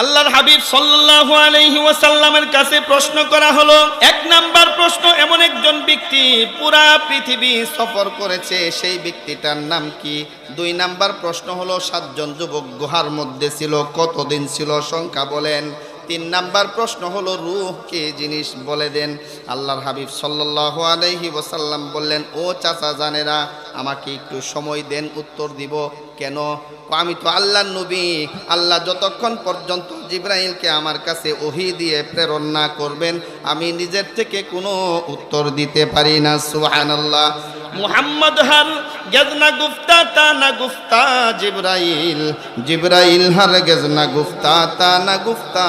আল্লাহর হাবিব সাল্লাল্লাহু আলাইহি ওয়াসাল্লামের কাছে প্রশ্ন করা হলো। এক নাম্বার প্রশ্ন, এমন একজন ব্যক্তি পুরা পৃথিবী সফর করেছে, সেই ব্যক্তিটার নাম কি? দুই নাম্বার প্রশ্ন হলো, 7 জন যুবক গুহার মধ্যে ছিল, কতদিন ছিল সংখ্যা বলেন। তিন নাম্বার প্রশ্ন হলো, রূহ কি জিনিস বলে দেন। আল্লাহর হাবিব সাল্লাল্লাহু আলাইহি ওয়াসাল্লাম বললেন, ও চাচা জানেরা, আমাকে একটু সময় দেন, উত্তর দিব। কেন? আমি তো আল্লাহর নবী। আল্লাহ যতক্ষণ পর্যন্ত জিবরাইলকে আমার কাছে ওহী দিয়ে প্রেরণ না করবেন, আমি নিজের থেকে কোনো উত্তর দিতে পারি না। সুবহানাল্লাহ। মুহাম্মদ হার গেজনা গুফতা তা না গুফতা জিবরাইল, জিবরাইল হার গেজনা গুফতা তা না গুফতা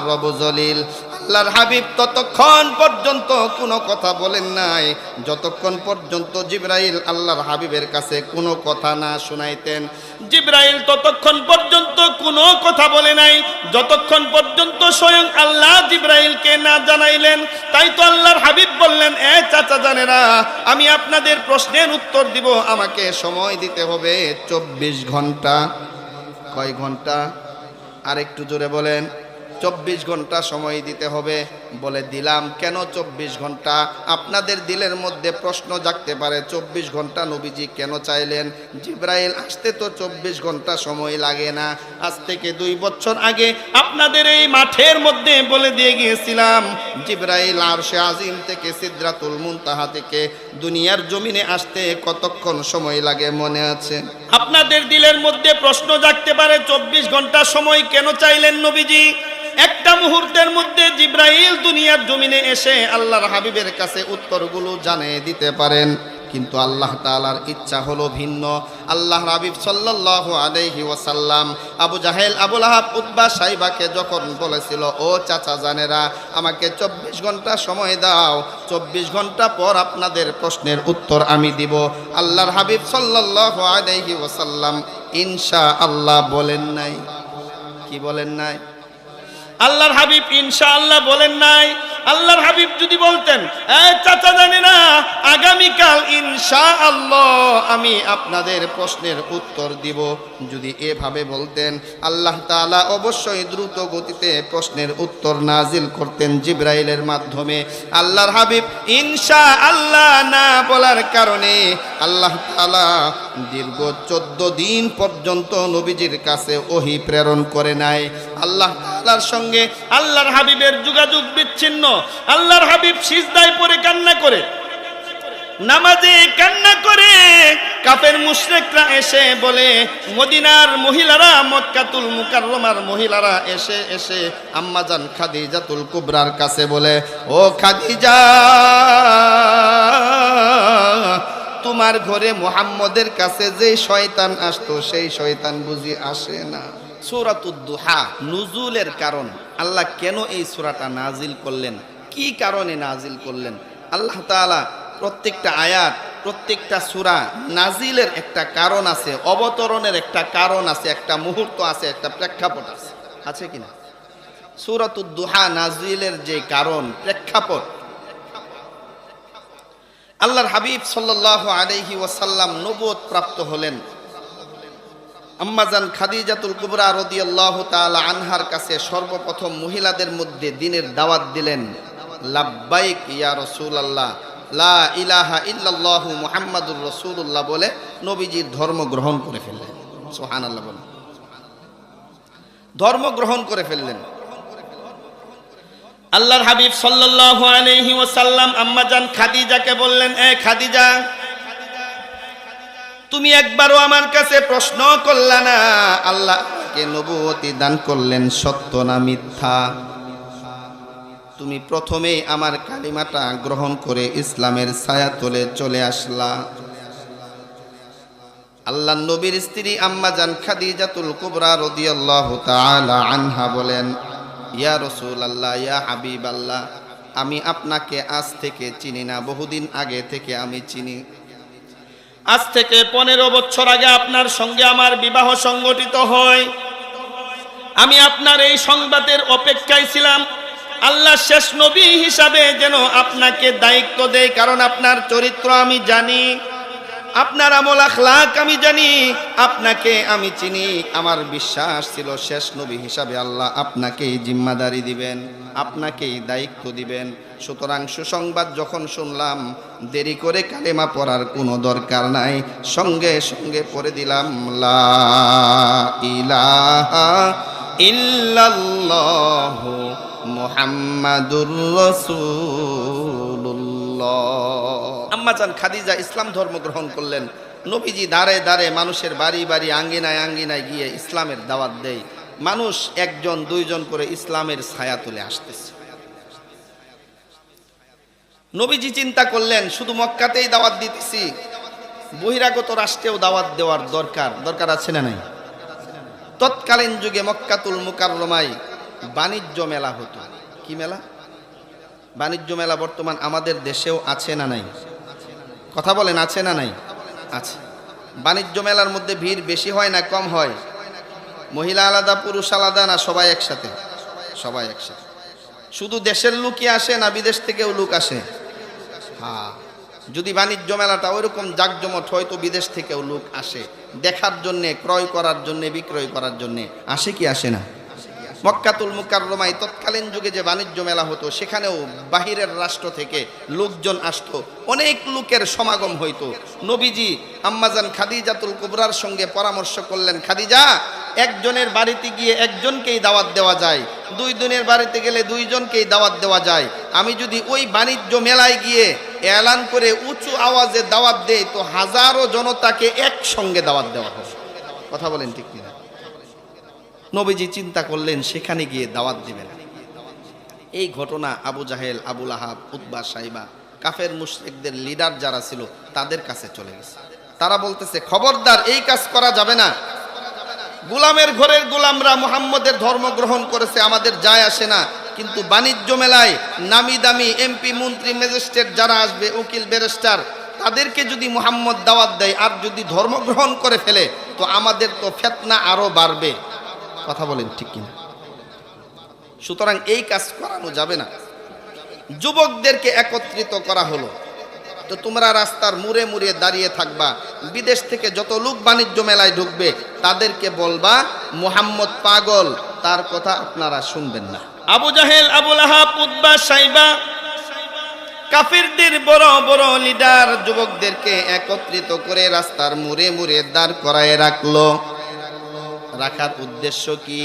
রব জলিল। আল্লাহর হাবিব ততক্ষণ পর্যন্ত কোনো কথা বলেন নাই যতক্ষণ পর্যন্ত জিবরাইল আল্লাহর হাবিবের কাছে কোনো কথা না শুনাইতেন। জিবরাইল ততক্ষণ পর্যন্ত কোনো কথা বলে নাই যতক্ষণ পর্যন্ত স্বয়ং আল্লাহ জিবরাইলকে না জানাইলেন। তাই তো আল্লাহর হাবিব বললেন, এ চাচা জানেরা, আমি আপনাদের প্রশ্নের উত্তর দিব, আমাকে সময় দিতে হবে 24 ঘন্টা। কয় ঘন্টা? আর একটু জোরে বলেন। 24 ঘন্টা সময় দিতে হবে। বলে দিলাম। কেন 24 ঘন্টা? আপনাদের দিলের মধ্যে প্রশ্ন জাগতে পারে, 24 ঘন্টা নবীজি কেন চাইলেন? জিবরাইল আসতে তো 24 ঘন্টা সময় লাগে না। আজ থেকে 2 বছর আগে আপনাদের এই মাঠের মধ্যে বলে দিয়ে গিয়েছিলাম, জিবরাইল আরশে আজিম থেকে সিদরাতুল মুনতাহা থেকে দুনিয়ার জমিনে আসতে কতক্ষণ সময় লাগে মনে আছে? আপনাদের দিলের মধ্যে প্রশ্ন জাগতে পারে, 24 ঘন্টা সময় কেন চাইলেন নবীজি? একটা মুহূর্তের মধ্যে জিবরাইল দুনিয়ার জমিনে এসে আল্লাহর হাবিবের কাছে উত্তরগুলো জানিয়ে দিতে পারেন, কিন্তু আল্লাহ তাআলার ইচ্ছা হলো ভিন্ন। আল্লাহর হাবিব সাল্লাল্লাহু আলাইহি ওয়াসাল্লাম আবু জাহেল, আবু লাহাব, উতবা, সাইবাকে যখন বলেছিল, ও চাচা জানেরা, আমাকে 24 ঘন্টা সময় দাও, 24 ঘন্টা পর আপনাদের প্রশ্নের উত্তর আমি দিব, আল্লাহর হাবিব সাল্লাল্লাহু আলাইহি ওয়াসাল্লাম ইনশাআল্লাহ বলেন নাই। কি বলেন নাই? আল্লাহর হাবিব ইনশাআল্লাহ বলেন নাই। আল্লাহর হাবিব যদি বলতেন, এই চাচা জানি না, আগামীকাল ইনশাআল্লাহ আমি আপনাদের প্রশ্নের উত্তর দিব, যদি এভাবে বলতেন, আল্লাহ তাআলা অবশ্যই দ্রুত গতিতে প্রশ্নের উত্তর নাজিল করতেন জিবরাইলের মাধ্যমে। আল্লাহর হাবিব ইনশাআল্লাহ না বলার কারণে আল্লাহ তাআলা দীর্ঘ 14 দিন পর্যন্ত নবীজির কাছে ওহী প্রেরণ করে নাই। আল্লাহ তাআলার সঙ্গে আল্লাহর হাবিবের যোগাযোগ বিচ্ছিন্ন। আল্লাহর হাবিব সিজদায় পড়ে কান্না করে, নামাজে কান্না করে। কাফের মুশরিকরা এসে বলে, মদিনার মহিলারা, মক্কাতুল মুকাররমার মহিলারা এসে আম্মাজান খাদিজাতুল কুবরার কাছে বলে, ও খাদিজা, তোমার ঘরে মুহাম্মদের কাছে যে শয়তান আসতো সেই শয়তান বুঝি আসে না? সূরাতুদ দুহা নুজুলের কারণ, আল্লাহ কেন এই সূরাটা নাজিল করলেন, কি কারণে নাজিল করলেন? আল্লাহ তাআলা প্রত্যেকটা আয়াত, প্রত্যেকটা সূরা নাজিলের একটা কারণ আছে, অবতরণের একটা কারণ আছে, একটা মুহূর্ত আছে, একটা প্রেক্ষাপট আছে। আছে কিনা? সূরাতুদ দুহা নাজিলের যে কারণ, প্রেক্ষাপট, আল্লাহর হাবিব সাল্লাল্লাহু আলাইহি ওয়াসাল্লাম নবুয়ত প্রাপ্ত হলেন। আম্মাজান খাদিজাতুল কুবরা রাদিয়াল্লাহু তাআলা আনহার কাছে সর্বপ্রথম মহিলাদের মধ্যে দ্বীনের দাওয়াত দিলেন। লাব্বাইক ইয়া রাসূলুল্লাহ, লা ইলাহা ইল্লাল্লাহু মুহাম্মাদুর রাসূলুল্লাহ বলে নবীজির ধর্ম গ্রহণ করে ফেললেন। সুবহানাল্লাহ বলেন। ধর্ম গ্রহণ করে ফেললেন। আল্লাহর হাবিব সাল্লাল্লাহু আলাইহি ওয়াসাল্লাম আম্মাজান খাদিজাকে বললেন, এ খাদিজা, তুমি একবারও আমার কাছে প্রশ্ন করলা না আল্লাহকে নবুয়তি দান করলেন সত্য না মিথ্যা? তুমি প্রথমেই আমার কালিমাটা গ্রহণ করে ইসলামের ছায়াতলে চলে আসলা। আল্লাহর নবীর স্ত্রী আম্মাজান খাদিজাতুল কুবরা রাদিয়াল্লাহু তাআলা আনহা বলেন, ইয়া রাসূলুল্লাহ, ইয়া হাবিবাল্লাহ, আমি আপনাকে আজ থেকে চিনি না, বহুদিন আগে থেকে আমি চিনি। আজ থেকে 15 বছর আগে আপনার সঙ্গে আমার বিবাহ সংগঠিত হয়। আমি আপনার এই সংবাদের অপেক্ষায় ছিলাম, আল্লাহ শেষ নবী হিসাবে যেন আপনাকে দায়িত্ব দেয়, কারণ আপনার চরিত্র আমি জানি। আপনার আমল আখলাক আমি জানি, আপনাকে আমি চিনি। আমার বিশ্বাস ছিল শেষ নবী হিসাবে আল্লাহ আপনাকেই জিম্মাদারি দিবেন, আপনাকেই দায়িত্ব দিবেন। সুতরাং সুসংবাদ যখন শুনলাম, দেরি করে কালেমা পড়ার কোনো দরকার নাই, সঙ্গে সঙ্গে পড়ে দিলাম লা ইলাহা ইল্লাল্লাহু মুহাম্মাদুর রাসূলুল্লাহ। আম্মা জান খাদিজা ইসলাম ধর্ম গ্রহণ করলেন। নবীজি দাঁড়ে দাঁড়ে মানুষের বাড়ি বাড়ি আঙ্গিনায় আঙ্গিনায় গিয়ে ইসলামের দাওয়াত দেয়। মানুষ একজন দুইজন করে ইসলামের ছায়া তুলে আসতেছে। নবীজি চিন্তা করলেন, শুধু মক্কাতেই দাওয়াত দিতেছি, বহিরাগত রাষ্ট্রেও দাওয়াত দেওয়ার দরকার আছে না নাই? তৎকালীন যুগে মক্কাতুল মুকাররমায় বাণিজ্য মেলা হতো। কি মেলা? বাণিজ্য মেলা বর্তমান আমাদের দেশেও আছে না নাই? কথা বলেন, আছে না নাই? আছে। বাণিজ্য মেলার মধ্যে ভিড় বেশি হয় না কম হয়? মহিলা আলাদা পুরুষ আলাদা, না সবাই একসাথে? সবাই একসাথে। শুধু দেশের লোকই আসে না বিদেশ থেকেও লোক আসে? হ্যাঁ, যদি বাণিজ্য মেলাটা ওইরকম জাকজমট হয় তো বিদেশ থেকেও লোক আসে দেখার জন্যে, ক্রয় করার জন্যে, বিক্রয় করার জন্যে। আসে কি আসে না? মক্কাতুল মুকাররমায় তৎকালীন যুগে যে বাণিজ্য মেলা হতো, সেখানেও বাহিরের রাষ্ট্র থেকে লোকজন আসতো, অনেক লোকের সমাগম হইতো। নবীজি আম্মাজান খাদিজাতুল কুবরার সঙ্গে পরামর্শ করলেন, খাদিজা, একজনের বাড়িতে গিয়ে একজনকেই দাওয়াত দেওয়া যায়, দুইজনের বাড়িতে গেলে দুইজনকেই দাওয়াত দেওয়া যায়। আমি যদি ওই বাণিজ্য মেলায় গিয়ে এলান করে উঁচু আওয়াজে দাওয়াত দেই তো হাজারো জনতাকে একসঙ্গে দাওয়াত দেওয়া হবে। কথা বলেন ঠিক কিনা? নবীজি চিন্তা করলেন সেখানে গিয়ে দাওয়াত দিবেন। এই ঘটনা আবু জাহেল, আবুল আহাব, উতবা, সাইবা, কাফের মুশরিকদের লিডার যারা ছিল তাদের কাছে চলে গেছে। তারা বলতেছে, খবরদার, এই কাজ করা যাবে না। গোলামের ঘরের গোলামরা মুহাম্মদের ধর্ম গ্রহণ করেছে, আমাদের যায় আসে না, কিন্তু বাণিজ্য মেলায় নামি দামি এমপি, মন্ত্রী, ম্যাজিস্ট্রেট যারা আসবে, উকিল, ব্যারিস্টার, তাদেরকে যদি মুহাম্মদ দাওয়াত দেয় আর যদি ধর্ম গ্রহণ করে ফেলে তো আমাদের তো ফিতনা আরো বাড়বে। কথা বলেন ঠিক কিনা? সুতরাং এই কাজ করানো যাবে না। যুবকদেরকে একত্রিত করা হলো, তো তোমরা রাস্তার মুড়ে মুড়ে দাঁড়িয়ে থাকবা, বিদেশ থেকে যত লোক বাণিজ্য মেলায় ঢুকবে তাদেরকে বলবা মুহাম্মদ পাগল, তার কথা আপনারা শুনবেন না। আবু জাহেল, আবুল আহাব, উতবা, সাইবা, কাফিরদের বড় বড় লিডার যুবকদেরকে একত্রিত করে রাস্তার মুড়ে মুড়ে দাঁড় করায় রাখলো। রাখার উদ্দেশ্য কি?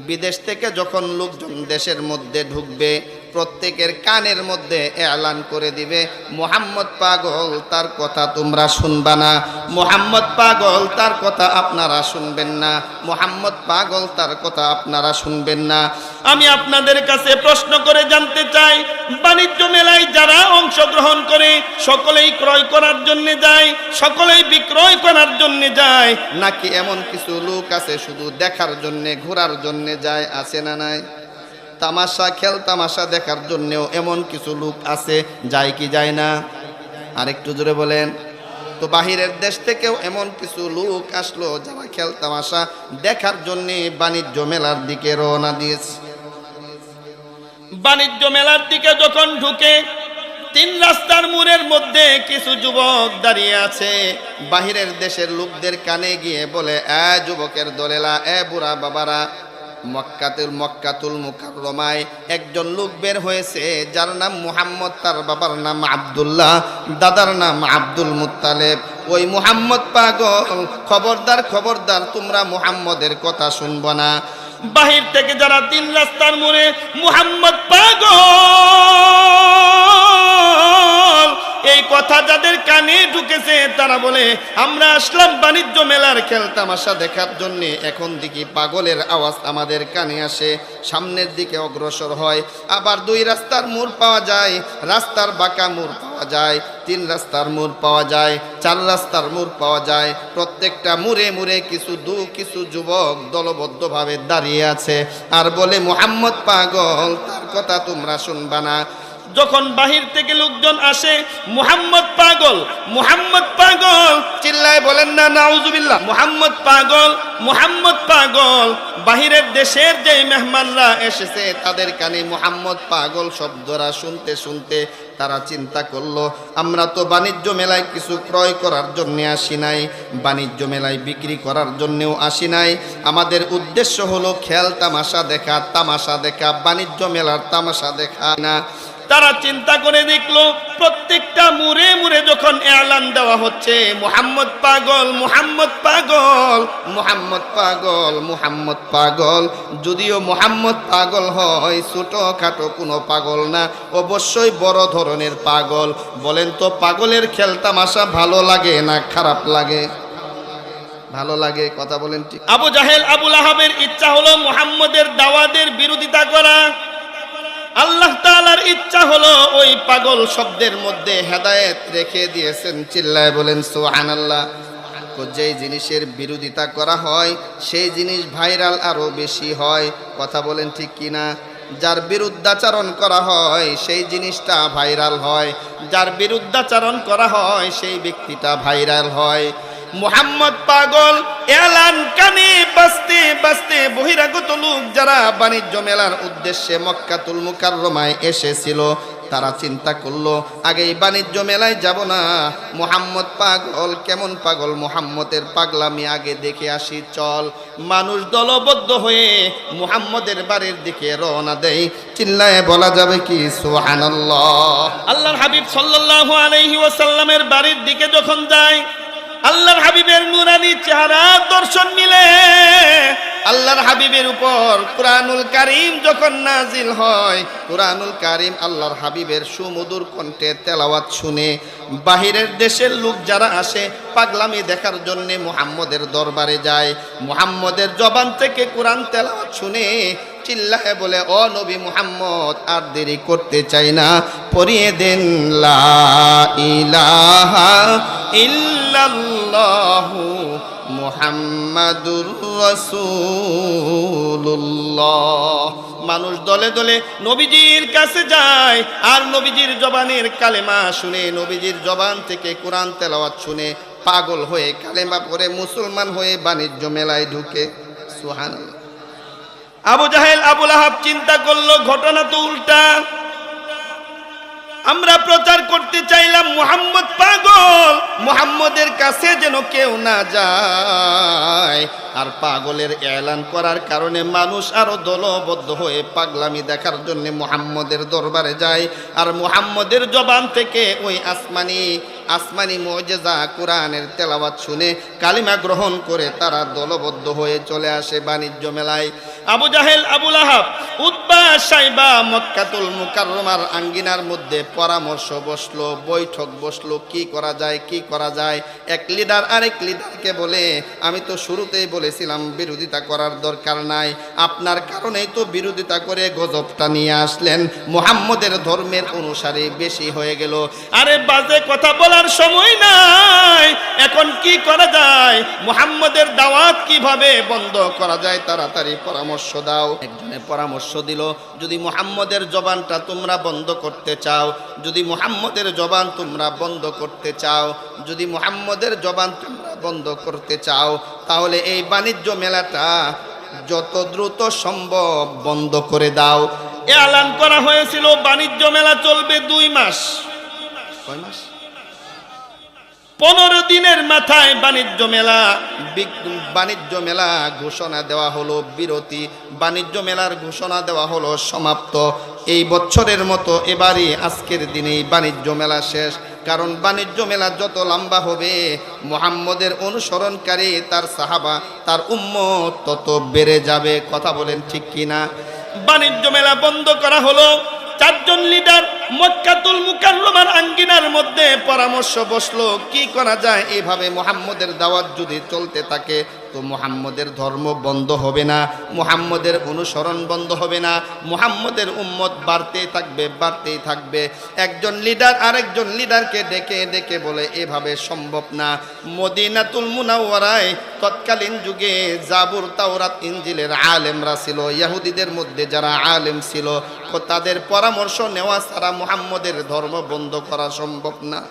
বিদেশ থেকে যখন লোকজন দেশের মধ্যে ঢুকবে প্রত্যেকের কানের মধ্যে এলান করে দিবে, মুহাম্মদ পাগল, তার কথা তোমরা শুনবা না, মুহাম্মদ পাগল, তার কথা আপনারা শুনবেন না, মুহাম্মদ পাগল, তার কথা আপনারা শুনবেন না। আমি আপনাদের কাছে প্রশ্ন করে জানতে চাই, বাণিজ্য মেলায় যারা অংশগ্রহণ করে সকলেই ক্রয় করার জন্য যায়, সকলেই বিক্রয় করার জন্য যায়, নাকি এমন কিছু লোক আছে শুধু দেখার জন্য, ঘোরার জন্য যায়? আছে না নাই? তামাশা, খেল তামাশা দেখার জন্যেও এমন কিছু লোক আছে, যায় কি যায় না? আরেকটু জোরে বলেন। তো বাহিরের দেশ থেকেও এমন কিছু লোক আসলো যারা খেল তামাশা দেখার জন্যে বাণিজ্য মেলার দিকে রওনা দিয়েছে। বাণিজ্য মেলার দিকে যখন ঢুকে তিন রাস্তার মোড়ের মধ্যে কিছু যুবক দাঁড়িয়ে আছে, বাহিরের দেশের লোকদের কানে গিয়ে বলে, এ যুবকের দলেরা, এ বুড়া বাবারা, মক্কাতুল মুকাররমায় একজন লোক বের হয়েছে যার নাম মুহাম্মদ, তার বাবার নাম আব্দুল্লাহ, দাদার নাম আব্দুল মুত্তালেব। ওই মুহাম্মদ পাগল, খবরদার খবরদার, তোমরা মুহাম্মদের কথা শুনবো না। বাহির থেকে যারা তিন রাস্তার মোড়ে মুহাম্মদ পাগল এই কথা যাদের কানে ঢুকেছে তারা বলে, আমরা আসলাম বাণিজ্য মেলার খেল তামাশা দেখার জন্য, এখন দেখি পাগলের আওয়াজ আমাদের কানে আসে, সামনের দিকে অগ্রসর হয়। আবার দুই রাস্তার মোড় পাওয়া যায়, রাস্তার বাঁকা মোড় পাওয়া যায়, তিন রাস্তার মোড় পাওয়া যায়, চার রাস্তার মোড় পাওয়া যায়। প্রত্যেকটা মোড়ে মোড়ে কিছু যুবক দলবদ্ধভাবে দাঁড়িয়ে আছে আর বলে, মুহাম্মদ পাগল, তার কথা তোমরা শুনবা না। যখন বাহির থেকে লোকজন আসে, মুহাম্মদ পাগল, মুহাম্মদ পাগল চিল্লায় বলেন না নাউজুবিল্লাহ, মুহাম্মদ পাগল, মুহাম্মদ পাগল। বাহিরের দেশের যে মেহমানরা এসেছে তাদের কানে মুহাম্মদ পাগল শব্দরা শুনতে শুনতে তারা চিন্তা করলো, আমরা তো বাণিজ্য মেলায় কিছু ক্রয় করার জন্য আসি নাই, বাণিজ্য মেলায় বিক্রি করার জন্যও আসি নাই, আমাদের উদ্দেশ্য হলো খেল তামাশা দেখা, তামাশা দেখা, বাণিজ্য মেলার তামাশা দেখা না। তারা চিন্তা করে দেখলো প্রত্যেকটা মুড়ে মুড়ে যখন এলান দেওয়া হচ্ছে মুহাম্মদ পাগল, মুহাম্মদ পাগল, মুহাম্মদ পাগল, মুহাম্মদ পাগল, যদিও মুহাম্মদ পাগল হয় ছোটখাটো কোনো পাগল না, অবশ্যই বড় ধরনের পাগল। বলেন তো পাগলের খেলতামাশা ভালো লাগে না খারাপ লাগে? ভালো লাগে, কথা বলেন ঠিক। আবু জাহেল আবু লাহাবের ইচ্ছা হলো মুহাম্মদের দাওয়াতের বিরোধিতা করা, আল্লাহ তাআলার ইচ্ছা হলো ওই পাগল শব্দের মধ্যে হেদায়েত রেখে দিয়েছেন। চিল্লায় বলেন সুবহানাল্লাহ। যেই জিনিসের বিরোধিতা করা হয় সেই জিনিস ভাইরাল আরো বেশি হয়, কথা বলেন ঠিক কিনা? যার বিরুদ্ধাচরণ করা হয় সেই জিনিসটা ভাইরাল হয়, যার বিরুদ্ধাচরণ করা হয় সেই ব্যক্তিটা ভাইরাল হয়। মুহাম্মদ পাগল এলান কানে বাজতে বাজতে বহিরাগত লোক যারা বাণিজ্য মেলার উদ্দেশ্যে মক্কাতুল মুকাররমায় এসেছিল তারা চিন্তা করলো আগেই বাণিজ্য মেলায় যাব না, মুহাম্মদ পাগল, কেমন পাগল, মুহাম্মদের পাগলামি আগে দেখে আসি, চল। মানুষ দলবদ্ধ হয়ে মুহাম্মদের বাড়ির দিকে রওনা দেয়। চিল্লায় বলা যাবে কি সুবহানাল্লাহ? আল্লাহর হাবিব সাল্লাল্লাহু আলাইহি ওয়াসাল্লামের বাড়ির দিকে যখন যায়, আল্লাহর হাবিবের নুরানি চেহারা দর্শন মিলে। আল্লাহর হাবিবের উপর কুরআনুল কারীম যখন নাজিল হয়, কুরআনুল কারীম আল্লাহর হাবিবের সুমধুর কণ্ঠে তেলাওয়াত শুনে বাহিরের দেশের লোক যারা আসে পাগলামি দেখার জন্য মুহাম্মদের দরবারে যায়, মুহাম্মদের জবান থেকে কুরআন তেলাওয়াত শুনে চিল্লায় বলে, ও নবী মুহাম্মদ আর দেরি করতে চাই না, পড়িয়ে দেন লা ইলাহা ইল্লাল্লাহু মুহাম্মাদুর রাসূলুল্লাহ। মানুষ দলে দলে নবীজির কাছে যায় আর নবীজির জবানের কালেমা শুনে, নবীজির জবান থেকে কোরআন তেলাওয়াত শুনে পাগল হয়ে কালেমা পড়ে মুসলমান হয়ে বাণিজ্য মেলায় ঢুকে। সুবহানাল্লাহ। আবু জাহেল আবু লাহাব চিন্তা করলো ঘটনা তো উল্টা, আমরা প্রচার করতে চাইলাম মুহাম্মদ পাগল, মুহাম্মদের কাছে যেন কেউ না যায়, আর পাগলের এলান করার কারণে মানুষ আরো দলবদ্ধ হয়ে পাগলামি দেখার জন্য মুহাম্মদের দরবারে যায়, আর মুহাম্মদের জবান থেকে ওই আসমানি মুজিজা কোরআনের তেলাওয়াত শুনে কালিমা গ্রহণ করে তারা দলবদ্ধ হয়ে চলে আসে বাণিজ্য মেলায়। আবু জাহেল আবু লাহাব উতবা সাইবা মক্কাতুল মুকাররমার আঙ্গিনার মধ্যে পরামর্শ বসলো, বৈঠক বসলো, কি করা যায়, কি করা যায়। এক লিডার আরেক লিডারকে বলে, আমি তো শুরুতেই বলেছিলাম বিরোধিতা করার দরকার নাই, আপনার কারণেই তো বিরোধিতা করে গজবটা নিয়ে আসলেন, মুহাম্মদের ধর্মের অনুসারী বেশি হয়ে গেল। আরে বাজে কথা বলার সময় নাই, এখন কি করা যায়, মুহাম্মদের দাওয়াত কিভাবে বন্ধ করা যায়, তাড়াতাড়ি পরামর্শ দাও। একজনে পরামর্শ দিল, যদি মুহাম্মদের জবানটা তোমরা বন্ধ করতে চাও, যদি মুহাম্মদের জবান তোমরা বন্ধ করতে চাও, যদি মুহাম্মদের জবান তোমরা বন্ধ করতে চাও, তাহলে এই বাণিজ্য মেলাটা যত দ্রুত সম্ভব বন্ধ করে দাও। এলান করা হয়েছিল বাণিজ্য মেলা চলবে 2 মাস। কয় মাস? 15 দিনের মাথায় বাণিজ্য মেলা ঘোষণা দেওয়া হলো বিরতি, বাণিজ্য মেলার ঘোষণা দেওয়া হলো সমাপ্ত। এই বছরের মতো এবারই আজকের দিনেই বাণিজ্য মেলা শেষ, কারণ বাণিজ্য মেলা যত লম্বা হবে মুহাম্মদের অনুসরণকারী তার সাহাবা তার উম্মত তত বেড়ে যাবে। কথা বলেন ঠিক কিনা? বাণিজ্য মেলা বন্ধ করা হলো। 4 জন লিডার মক্কাতুল মুকাররমার আঙ্গিনার মধ্যে পরামর্শ বসলো, কি করা যায়, এইভাবে মুহাম্মদের দাওয়াত যদি চলতে থাকে তো মুহাম্মদের ধর্ম বন্ধ হবে না, মুহাম্মদের অনুসরণ বন্ধ হবে না, মুহাম্মদের উম্মত বাড়তেই থাকবে, বাড়তেই থাকবে। একজন লিডার আরেকজন লিডারকে ডেকে ডেকে বলে এভাবে সম্ভব না। মদিনাতুল মুনাওয়ারায় তৎকালীন যুগে জাবুর তাওরাত ইনজিলের আলেমরা ছিল, ইহুদিদের মধ্যে যারা আলেম ছিল, তাদের পরামর্শ নেওয়া ছাড়া মুহাম্মদের ধর্ম বন্ধ করা সম্ভব না।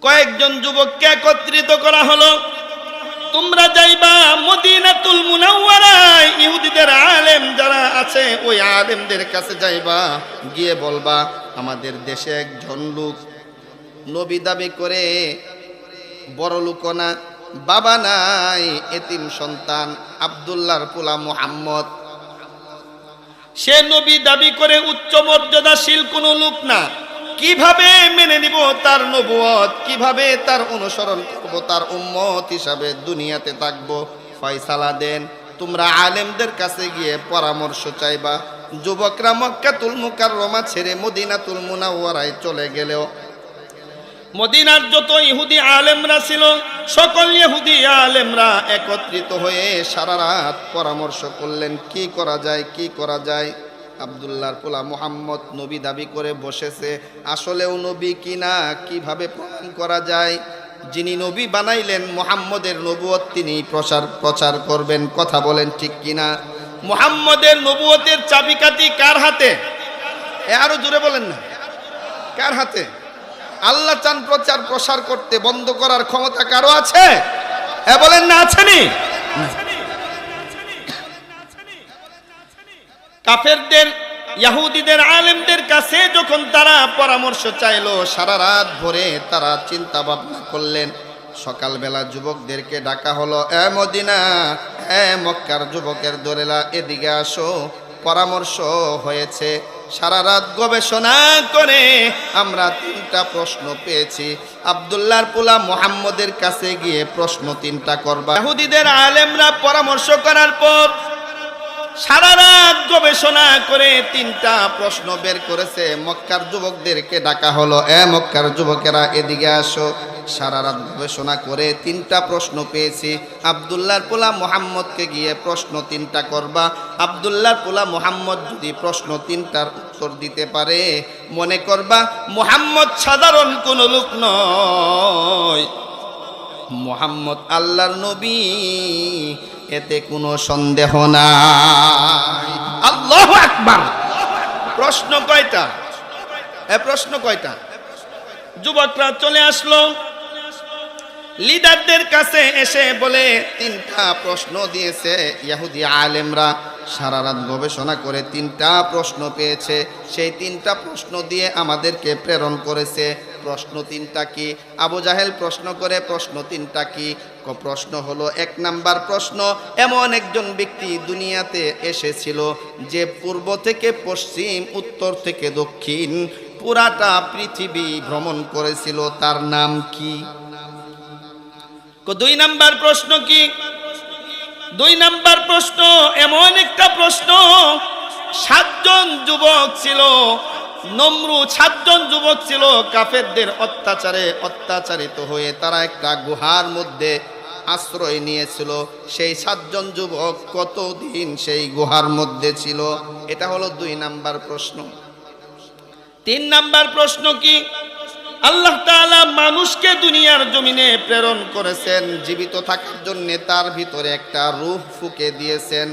কয়েকজন যুবককে একত্রিত করা হলো, তোমরা যাইবা মদিনাতুল মুনাওয়ারায়, ইহুদিদের আলেম যারা আছে ওই আলেমদের কাছে যাইবা, গিয়ে বলবা আমাদের দেশে একজন লোক নবী দাবি করে, বড় লোক না, বাবা নাই, এতিম সন্তান, আব্দুল্লাহর পোলা মুহাম্মদ, সে নবী দাবি করে উচ্চ মর্যাদাশীল কোনো লোক না। কিভাবে মেনে নিব তার নবুয়ত, কিভাবে তার অনুসরণ করব, তার উম্মত হিসাবে দুনিয়াতে থাকবো? ফয়সালা দেন। তোমরা আলেমদের কাছে গিয়ে পরামর্শ চাইবা। যুবকরা মক্কাতুল মুকাররমা ছেড়ে মদিনাতুল মুনাওয়ারায় চলে গেলেও মদিনার যত ইহুদি আলেমরা ছিল, সকল ইহুদি আলেমরা একত্রিত হয়ে সারা রাত পরামর্শ করলেন কি করা যায়, কি করা যায়। আব্দুল্লাহর পোলা মুহাম্মদ নবী দাবি করে বসেছে, আসলেও নবী কিনা কিভাবে প্রমাণ করা যায়? যিনি নবী বানাইলেন মুহাম্মদের নবুয়ত তিনি প্রচার করবেন, কথা বলেন ঠিক কিনা? মুহাম্মদের নবুয়তের চাবিকাঠি কার হাতে? আরো জোরে বলেন না, কার হাতে? আল্লাহ চান প্রচার প্রসার করতে, বন্ধ করার ক্ষমতা কারো আছে? বলেন না, আছেনি? কাফেরদের ইহুদিদের আলেমদের কাছে যখন তারা পরামর্শ চাইলো, সারা রাত ভরে তারা চিন্তা ভাবনা করলেন। সকালবেলা যুবকদেরকে ডাকা হলো, এ মদিনা, এ মক্কার যুবকের দলেরা এদিকে আসো, পরামর্শ হয়েছে। সারা রাত গবেষণা করে আমরা 3টা প্রশ্ন পেয়েছি। আব্দুল্লাহর পোলা মুহাম্মদের কাছে গিয়ে প্রশ্ন 3টা করবা। ইহুদিদের আলেমরা পরামর্শ করার পর সারা রাত গবেষণা করে 3টা প্রশ্ন বের করেছে। মক্কার যুবকদেরকে ডাকা হলো, এ মক্কার যুবকেরা এদিকে আসো। সারা রাত গবেষণা করে 3টা প্রশ্ন পেয়েছি। আব্দুল্লাহর পোলা মুহাম্মদকে গিয়ে প্রশ্ন 3টা করবা। আব্দুল্লাহর পোলা মুহাম্মদ যদি প্রশ্ন 3টার উত্তর দিতে পারে, মনে করবা মুহাম্মদ সাধারণ কোনো লোক নয়, মুহাম্মদ আল্লাহর নবী, এতে কোনো সন্দেহ নাই। আল্লাহু আকবার। প্রশ্ন কয়টা? প্রশ্ন কয়টা? যুবকরা চলে আসলো লিডারদের কাছে, এসে বলে 3টা প্রশ্ন দিয়েছে ইহুদি আলেমরা। সারা রাত গবেষণা করে 3টা প্রশ্ন পেয়েছে, সেই 3টা প্রশ্ন দিয়ে আমাদেরকে প্রেরণ করেছে। প্রশ্ন 3টা কি? আবু জাহেল প্রশ্ন করে প্রশ্ন 3টা কি? প্রশ্ন হলো, 1 নাম্বার প্রশ্ন, এমন একজন ব্যক্তি দুনিয়াতে এসেছিল যে পূর্ব থেকে পশ্চিম, উত্তর থেকে দক্ষিণ পুরাটা পৃথিবী ভ্রমণ করেছিল, তার নাম কি? 2 নাম্বার প্রশ্ন কি? 2 নাম্বার প্রশ্ন এমন একটা প্রশ্ন, 7 জন যুবক ছিল, নমরুদ 7 জন যুবক ছিল, কাফেরদের অত্যাচারে অত্যাচারিত হয়ে তারা একটা গুহার মধ্যে আশ্রয় নিয়েছিল। সেই 7 জন যুবক কতদিন সেই গুহার মধ্যে ছিল? এটা হলো 2 নাম্বার প্রশ্ন। 3 নাম্বার প্রশ্ন কি? আল্লাহ তাআলা মানুষকে দুনিয়ার জমিনে প্রেরণ করেছেন জীবিত থাকার জন্য, তার ভিতরে একটা রূহ ফুঁকে দিয়েছেন।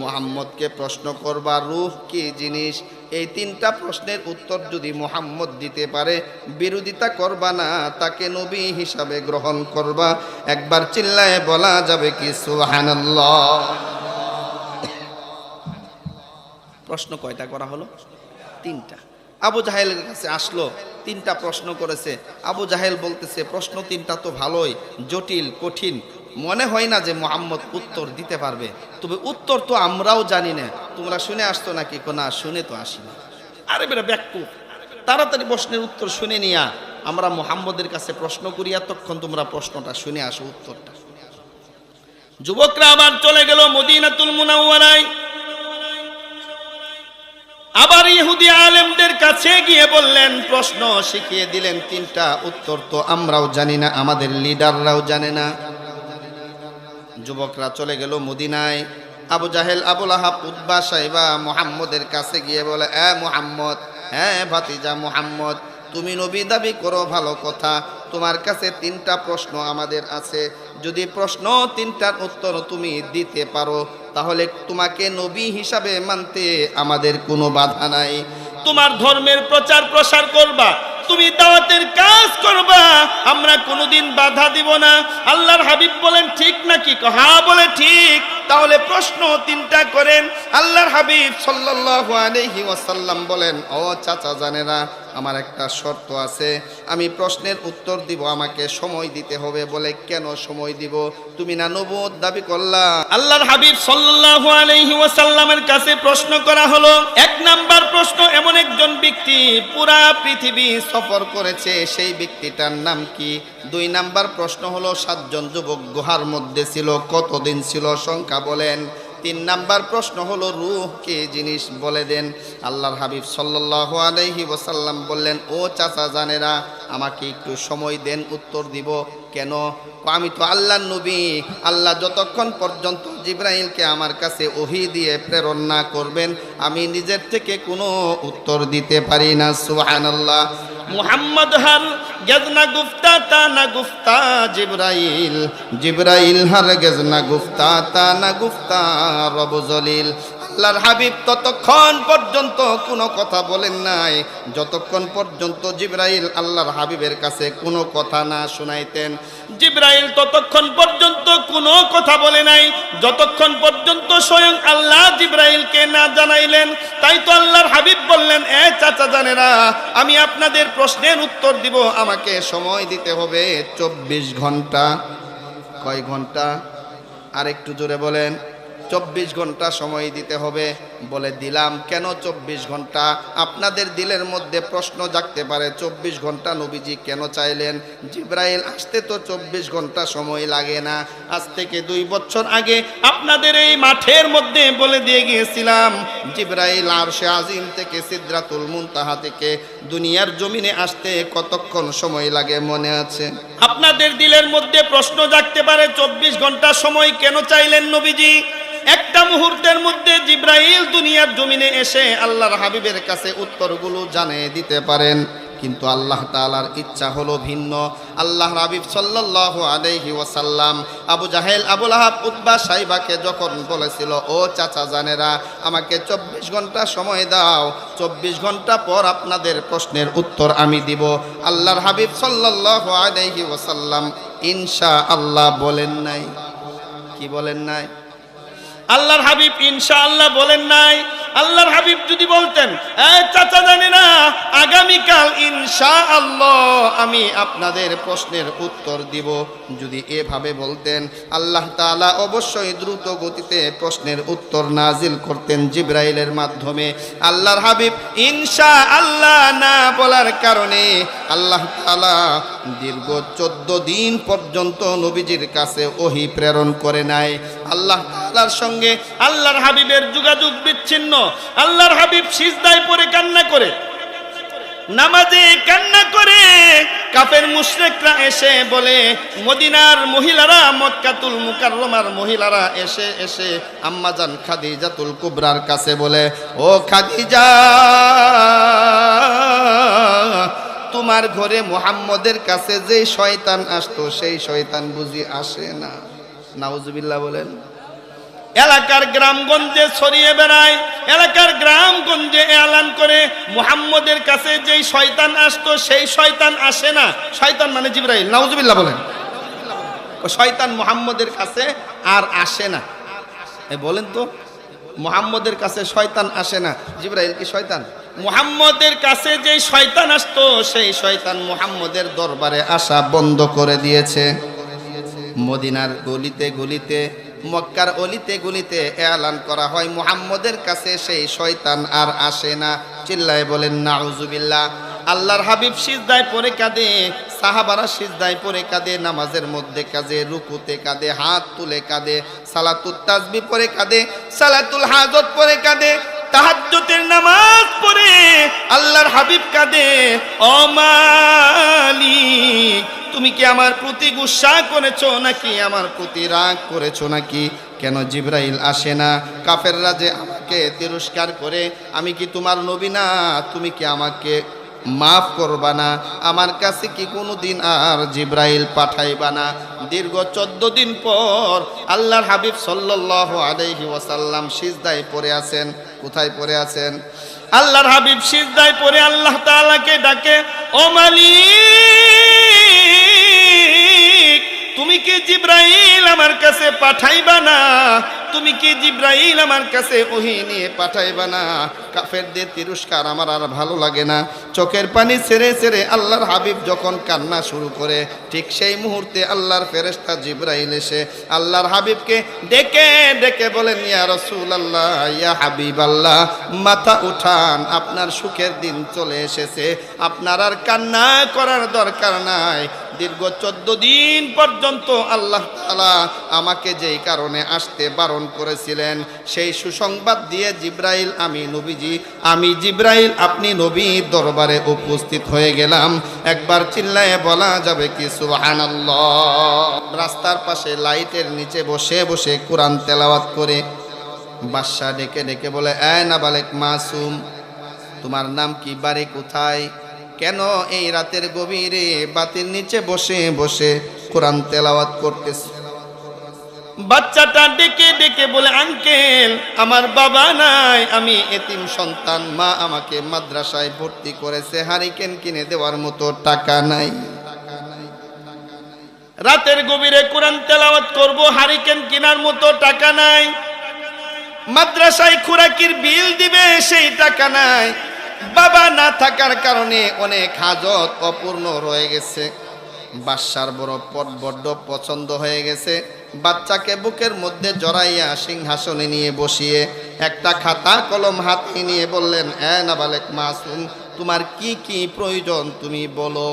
মুহাম্মদকে প্রশ্ন করবা রূহ কি জিনিস? এই 3টা প্রশ্নের উত্তর যদি মুহাম্মদ দিতে পারে, বিরোধিতা করবা না, তাকে নবী হিসাবে গ্রহণ করবা। একবার চিল্লায়ে বলা যাবে কি সুবহানাল্লাহ? প্রশ্ন কয়টা করা হলো? 3টা। আবু জাহেলের কাছে আসলো, 3টা প্রশ্ন করেছে। আবু জাহেল বলতেছে প্রশ্ন 3টা তো ভালোই, জটিল কঠিন, মনে হয় না যে মুহাম্মদ উত্তর দিতে পারবে। তবে উত্তর তো আমরাও জানি না, তোমরা শুনে আসতো নাকি? না, শুনে তো আসি না। আরে বেটা ব্যাকু, তাড়াতাড়ি প্রশ্নের উত্তর শুনে নিয়া আমরা মুহাম্মদের কাছে প্রশ্ন করি, এতক্ষণ তোমরা প্রশ্নটা শুনে আসো, উত্তরটা। যুবকরা আবার চলে গেল মদিনাতুল মুনাওয়ারায়। আবার ইহুদি আলেমদের কাছে গিয়ে বললেন, প্রশ্ন শিখিয়ে দিলেন 3টা, উত্তর তো আমরাও জানি না, আমাদের লিডাররাও জানে না। যুবকরা চলে গেল মদিনায়। আবু জাহেল, আবুল আহাব, উতবা, সাইবা মুহাম্মদের কাছে গিয়ে বলে, এ মুহাম্মদ, হ্যাঁ ভাতিজা মুহাম্মদ, তুমি নবী দাবি করো, ভালো কথা, তোমার কাছে 3টা প্রশ্ন আমাদের আছে। যদি প্রশ্ন 3টার উত্তর তুমি দিতে পারো তাহলে তোমাকে নবী হিসাবে মানতে আমাদের কোনো বাধা নাই। তোমার ধর্মের প্রচার প্রসার করবা, তুমি দাওয়াতের কাজ করবা, আমরা কোনোদিন বাধা দিব না। আল্লাহর হাবিব বলেন, ঠিক নাকি? হ্যাঁ বলে ঠিক। তাহলে প্রশ্ন 3টা করেন। আল্লাহর হাবিব সাল্লাল্লাহু আলাইহি ওয়াসাল্লাম বলেন, ও চাচা জানেরা, আমার একটা শর্ত আছে, আমি প্রশ্নের উত্তর দিব, আমাকে সময় দিতে হবে। বলে, কেন সময় দিব? তুমি না নবুয়ত দাবি করলা? আল্লাহর হাবিব সাল্লাল্লাহু আলাইহি ওয়াসাল্লামের কাছে প্রশ্ন করা হলো। 1 নাম্বার প্রশ্ন, এমন একজন ব্যক্তি পুরা পৃথিবী সফর করেছে, সেই ব্যক্তিটার নাম কি? 2 নাম্বার প্রশ্ন হলো, 7 জন যুবক গুহার মধ্যে ছিল, কতদিন ছিল, সংখ্যা বলেন। 3 নাম্বার প্রশ্ন হলো, রূহ কি জিনিস, বলে দেন। আল্লাহর হাবিব সাল্লাল্লাহু আলাইহি ওয়াসাল্লাম বললেন, ও চাচা জানেরা, আমাকে একটু সময় দেন, উত্তর দিব। কেন? আমি তো আল্লাহর নবী, আল্লাহ যতক্ষণ পর্যন্ত জিবরাইলকে আমার কাছে ওহী দিয়ে প্রেরণ না করবেন আমি নিজের থেকে কোনো উত্তর দিতে পারি না। সুবহানাল্লাহ। মুহাম্মদ হার গেজনা গুফতা তা না গুফতা জিবরাইল, জিবরাইল হার গেজনা গুফতা তা না গুফতা রব জলিল। আল্লাহর হাবিব ততক্ষণ পর্যন্ত কোনো কথা বলেন নাই যতক্ষণ পর্যন্ত জিবরাইল আল্লাহর হাবিবের কাছে কোনো কথা না শোনাইতেন। জিবরাইল ততক্ষণ পর্যন্ত কোনো কথা বলে নাই যতক্ষণ পর্যন্ত স্বয়ং আল্লাহ জিবরাইলকে না জানাইলেন। তাই তো আল্লাহর হাবিব বললেন, এ চাচা জানেরা, আমি আপনাদের প্রশ্নের উত্তর দিব, আমাকে সময় দিতে হবে 24 ঘন্টা। কয় ঘন্টা? আর একটু জোরে বলেন। 24 ঘন্টা সময় দিতে হবে। বলে, দিলাম। কেন 24 ঘন্টা? আপনাদের দিলের মধ্যে প্রশ্ন জাগতে পারে, 24 ঘন্টা নবীজি কেন চাইলেন? জিবরাইল আসতে তো 24 ঘন্টা সময় লাগে না। আজ থেকে 2 বছর আগে আপনাদের এই মাঠের মধ্যে বলে দিয়ে গিয়েছিলাম, জিবরাইল আরশে আজিম থেকে সিদরাতুল মুনতাহা থেকে দুনিয়ার জমিনে আসতে কতক্ষণ সময় লাগে মনে আছে? আপনাদের দিলের মধ্যে প্রশ্ন জাগতে পারে, 24 ঘন্টা সময় কেন চাইলেন নবীজি? একটা মুহূর্তের মধ্যে জিবরাইল দুনিয়ার জমিনে এসে আল্লাহর হাবিবের কাছে উত্তরগুলো জানিয়ে দিতে পারেন, কিন্তু আল্লাহ তাআলার ইচ্ছা হলো ভিন্ন। আল্লাহর হাবিব সাল্লাল্লাহু আলাইহি ওয়াসাল্লাম আবু জাহেল, আবুল আহাব, উতবা, সাইবাকে যখন বলেছিল, ও চাচা জানেরা, আমাকে 24 ঘন্টা সময় দাও, 24 ঘন্টা পর আপনাদের প্রশ্নের উত্তর আমি দিব। আল্লাহর হাবিব সাল্লাল্লাহু আলাইহি ওয়াসাল্লাম ইনশাআল্লাহ বলেন নাই। কি বলেন নাই? আল্লাহর হাবিব ইনশাআল্লাহ বলেন নাই। আল্লাহর হাবিব যদি বলতেন, চাচা জানে না, আগামীকাল ইনশাআল্লাহ আমি আপনাদের প্রশ্নের উত্তর দিব, যদি এভাবে বলতেন, আল্লাহ তাআলা অবশ্যই দ্রুত গতিতে প্রশ্নের উত্তর নাজিল করতেন জিবরাইলের মাধ্যমে। আল্লাহর হাবিব ইনশাআল্লাহ না বলার কারণে আল্লাহ তাআলা দীর্ঘ 14 দিন পর্যন্ত নবীজির কাছে ওহী প্রেরণ করে নাই। আল্লাহ তাআলার সঙ্গে আল্লাহর হাবিবের যোগাযোগ বিচ্ছিন্ন। আল্লাহর হাবিব সিজদায় পড়ে কান্না করে, নামাজে কান্না করে। কাফের মুশরিকরা এসে বলে, মদিনার মহিলারা, মক্কাতুল মুকাররমার মহিলারা এসে এসে আম্মাজান খাদিজাতুল কুবরার কাছে বলে, ও খাদিজা, তোমার ঘরে মুহাম্মদের কাছে যে শয়তান আসতো সেই শয়তান বুঝি আসে না? নাউজুবিল্লাহ বলেন। এলাকার গ্রামগঞ্জে ছড়িয়ে বেড়ায়, এলাকার গ্রামগঞ্জে এলান করে, মুহাম্মদের কাছে যেই শয়তান আসতো সেই শয়তান আসে না। শয়তান মানে জিবরাইল। নাউজুবিল্লাহ বলেন। শয়তান মুহাম্মদের কাছে আর আসে না। বলেন তো, মুহাম্মদের কাছে শয়তান আসে না, জিবরাইল কি শয়তান? মুহাম্মদের কাছে যেই শয়তান আসতো সেই শয়তান মুহাম্মদের দরবারে আসা বন্ধ করে দিয়েছে। মদিনার গলিতে গলিতে, মক্কার অলিতে গলিতে এলান করা হয়, মুহাম্মদের কাছে সেই শয়তান আর আসে না। চিল্লায় বলেন নাউজুবিল্লাহ। আল্লাহর হাবিব সিজদায় পড়ে কাঁদে, সাহাবারা সিজদায় পড়ে কাঁদে, নামাজের মধ্যে কাঁদে, রুকুতে কাঁদে, হাত তুলে কাঁদে, সালাতুত তাসবিহ পড়ে কাঁদে, সালাতুল হাজত পড়ে কাঁদে, তাহাজ্জুদের নামাজ পড়ে আল্লাহর হাবিব কাঁদে, ও মালিক তুমি কি আমার প্রতি গুসা করেছো নাকি আমার প্রতি রাগ করেছো নাকি? কেন জিবরাইল আসে না? কাফেররা যে আমাকে তিরস্কার করে, আমি কি তোমার নবী না? তুমি কি আমাকে মাফ করবা না? আমার কাছে কি কোনোদিন আর জিবরাইল পাঠাইবা না? দীর্ঘ 14 দিন পর আল্লাহর হাবিব সাল্লাল্লাহু আলাইহি ওয়াসাল্লাম সিজদায় পড়ে আছেন। কোথায় পড়ে আছেন? আল্লাহর হাবিব সিজদায় পড়ে আল্লাহ তাআলাকে ডাকে, ও মালিক, তুমি কি জিবরাইল আমার কাছে পাঠাইবা না? তুমি কি জিবরাইল আমার কাছে ওহী নিয়ে পাঠাইবা না? কাফেরদের তিরস্কার আমার আর ভালো লাগে না। চোখের পানি ছেড়ে ছেড়ে আল্লাহর হাবিব যখন কান্না শুরু করে, ঠিক সেই মুহূর্তে আল্লাহর ফেরেশতা জিবরাইল এসে আল্লাহর হাবিবকে ডেকে ডেকে বলেন, ইয়া রাসূলুল্লাহ, ইয়া হাবিবাল্লাহ, মাথা উঠান, আপনার সুখের দিন চলে এসেছে, আপনার আর কান্না করার দরকার নাই। দীর্ঘ 14 দিন পর্যন্ত আল্লাহ তাআলা আমাকে যেই কারণে আসতে বারণ করেছিলেন, সেই সুসংবাদ দিয়ে জিবরাইল, আমি জিবরাইল আপনি নবীর দরবারে উপস্থিত হয়ে গেলাম। একবার চিল্লায়ে বলা যাবে কি সুবহানাল্লাহ? রাস্তার পাশে লাইটের নিচে বসে বসে কোরআন তেলাওয়াত করে বাদশা ডেকে ডেকে বলে, এ নাবালেক মাসুম, তোমার নাম কি, বাড়ি কোথায়? কেন এই রাতের গভীরে বাতির নিচে বসে বসে কোরআন তেলাওয়াত করতেছ? বাচ্চাটা ডেকে ডেকে বলে, আঙ্কেল, আমার বাবা নাই, আমি এতিম সন্তান, মা আমাকে মাদ্রাসায় ভর্তি করেছে, হারিকেন কিনে দেওয়ার মতো টাকা নাই। রাতের গভীরে কোরআন তেলাওয়াত করব, হারিকেন কেনার মতো টাকা নাই, মাদ্রাসায় খুরাকির বিল দিবে সেই টাকা নাই, বাবা না থাকার কারণে অনেক হাজত অপূর্ণ রয়ে গেছে। বাদশার বড্ড পছন্দ হয়ে গেছে। বাচ্চাকে বুকের মধ্যে জড়াইয়া সিংহাসনে নিয়ে বসিয়ে একটা খাতা কলম হাতে নিয়ে বললেন, এ নাবালেক মাসুম, তোমার কি কি প্রয়োজন তুমি বলো।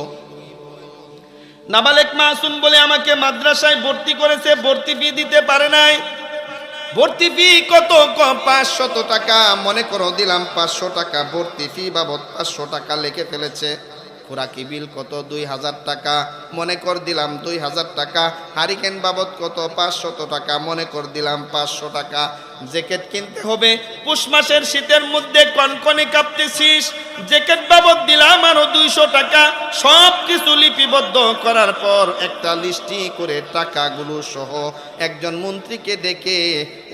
নাবালেক মাসুম বলে, আমাকে মাদ্রাসায় ভর্তি করেছে, ভর্তি ফি দিতে পারে নাই। ভর্তি ফি কত? 500 টাকা। মনে করো দিলাম 500 টাকা, ভর্তি ফি বাবদ 500 টাকা লিখে ফেলেছে। খুরাকি বিল কত? 2000 টাকা। মনে কর দিলাম 2000 টাকা। হারিকেন বাবদ কত? 500 টাকা। মনে কর দিলাম 500 টাকা। জ্যাকেট কিনতে হবে, পুষ মাসের শীতের মধ্যে কনকনে কাঁপতেছিস, জ্যাকেট বাবদ দিলাম আরো 200 টাকা। সব কিছু লিপিবদ্ধ করার পর একটা লিস্টি করে টাকাগুলো সহ একজন মন্ত্রীকে ডেকে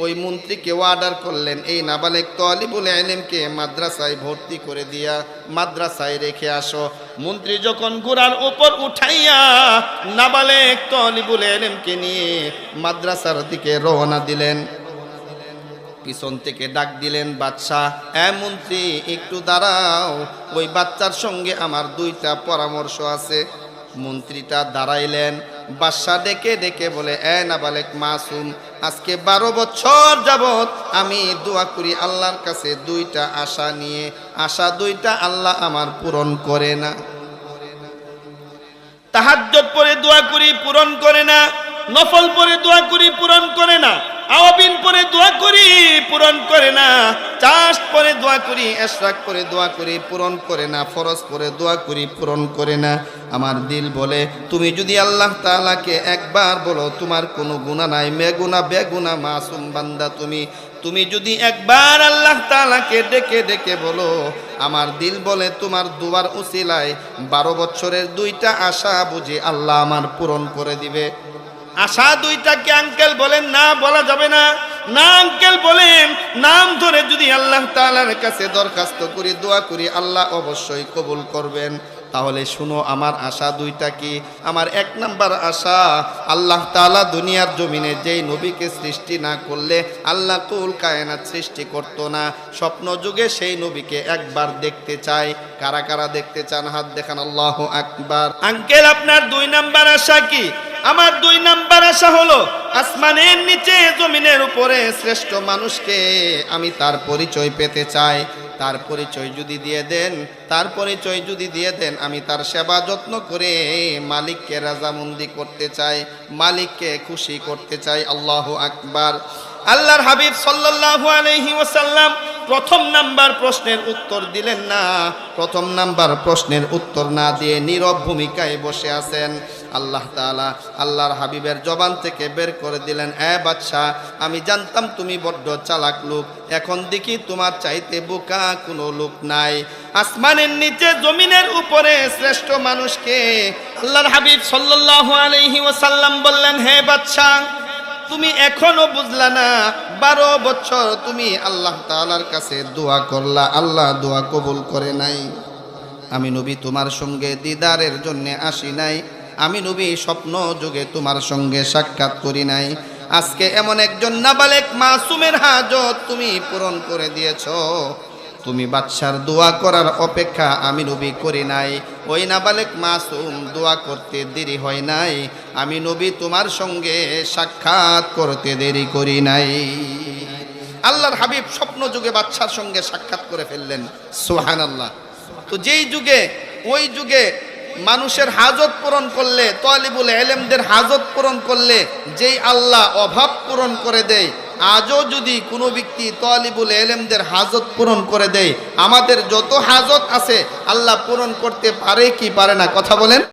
ওই মন্ত্রীকে অর্ডার করলেন, এই নাবালেক তালিবুল ইলমকে মাদ্রাসায় ভর্তি করে দিয়া মাদ্রাসায় রেখে আসো। মন্ত্রী যখন ঘোড়ার উপর উঠাইয়া নাবালেক তালিবুল ইলমকে নিয়ে মাদ্রাসার দিকে রওনা দিলেন, পিছন থেকে ডাক দিলেন, বাদশা, এ মন্ত্রী, একটু দাঁড়াও, ওই বাচ্চার সঙ্গে আমার 2টা পরামর্শ আছে। মন্ত্রীটা দাঁড়াইলেন। বাদশা ডেকে ডেকে বলে, এ নাবালেক মাসুম, আজকে 12 বছর যাবত আমি দোয়া করি আল্লাহর কাছে 2টা আশা নিয়ে, আশা 2টা আল্লাহ আমার পূরণ করে না। তাহাজ্জুদ পড়ে দোয়া করি, পূরণ করে না। নফল পড়ে দোয়া করি, পূরণ করে না। আওয়াবিন পরে দোয়া করি, পূরণ করে না। চাষ্ট পরে দোয়া করি, ইশরাক পরে দোয়া করি, পূরণ করে না। ফরজ পরে দোয়া করি, পূরণ করে না। আমার দিল বলে, তুমি যদি আল্লাহ তাআলাকে একবার বলো তোমার কোনো গুনাহ নাই, বেগুনা মাসুম বান্দা তুমি যদি একবার আল্লাহ তাআলাকে ডেকে ডেকে বলো, আমার দিল বলে তোমার দুয়ার উসিলায় 12 বছরের 2টা আশা বুঝি আল্লাহ আমার পূরণ করে দিবে। আশা 2টাকে আঙ্কেল বলেন, না বলা যাবে না। না আঙ্কেল বলেন, নাম ধরে যদি আল্লাহ তাআলার কাছে দরখাস্ত করি, দোয়া করি, আল্লাহ অবশ্যই কবুল করবেন। তাহলে শুনো আমার আশা 2টা কি। আমার 1 নাম্বার আশা, আল্লাহ তাআলা দুনিয়ার জমিনে যেই নবীকে সৃষ্টি না করলে আল্লাহ কুল কায়নাত সৃষ্টি করতো না। স্বপ্ন যুগে সেই নবীকে একবার দেখতে চাই। কারা কারা দেখতে চান হাত দেখান, আল্লাহু আকবার। আঙ্কেল আপনার 2 নাম্বার আশা কি? আমার 2 নাম্বার আশা হলো, আসমানের নিচে জমিনের উপরে শ্রেষ্ঠ মানুষকে আমি তার পরিচয় পেতে চাই। তার পরিচয় যদি দিয়ে দেন, আমি তার সেবা যত্ন করে মালিককে রাজামন্দি করতে চাই, মালিককে খুশি করতে চাই। আল্লাহু আকবার। আল্লাহর হাবিব সাল্লাল্লাহু আলাইহি ওয়াসাল্লাম প্রথম নাম্বার প্রশ্নের উত্তর দিলেন না। প্রথম নাম্বার প্রশ্নের উত্তর না দিয়ে নীরব ভূমিকায় বসে আছেন। আল্লাহ তাআলা আল্লাহর হাবিবের জবান থেকে বের করে দিলেন, বাদশা, আমি জানতাম তুমি বড্ড চালাক লোক, এখন দেখি তোমার চাইতে বোকা কোনো লোক নাই। আসমানের নিচে জমিনের উপরে শ্রেষ্ঠ মানুষকে আল্লাহর হাবিব সাল্লাল্লাহু আলাইহি ওয়াসাল্লাম বললেন, হে বাদশা, তুমি এখনো বুঝলা না? 12 বছর তুমি আল্লাহ তাআলার কাছে দোয়া করলা, আল্লাহ দোয়া কবুল করে নাই। আমি নবী তোমার সঙ্গে দিদারের জন্য আসি নাই, আমি নবী স্বপ্ন যুগে তোমার সঙ্গে সাক্ষাৎ করি নাই। আজকে এমন একজন নাবালেক মাসুমের হাজত তুমি পূরণ করে দিয়েছো। তুমি বাদশার দোয়া করার অপেক্ষা আমি নবী করি নাই। ওই নাবালেক মাসুম দোয়া করতে দেরি হয় নাই, আমি নবী তোমার সঙ্গে সাক্ষাৎ করতে দেরি করি নাই। আল্লাহর হাবিব স্বপ্ন যুগে বাদশার সঙ্গে সাক্ষাৎ করে ফেললেন। সুবহানাল্লাহ। তো যেই যুগে, ওই যুগে মানুষের হাজত পূরণ করলে, তালিবুল ইলমদের হাজত পূরণ করলে যেই আল্লাহ অভাব পূরণ করে দেয়, আজও যদি কোনো ব্যক্তি তালিবুল ইলমদের হাজত পূরণ করে দেয়, আমাদের যত হাজত আছে আল্লাহ পূরণ করতে পারে কি পারে না? কথা বলেন।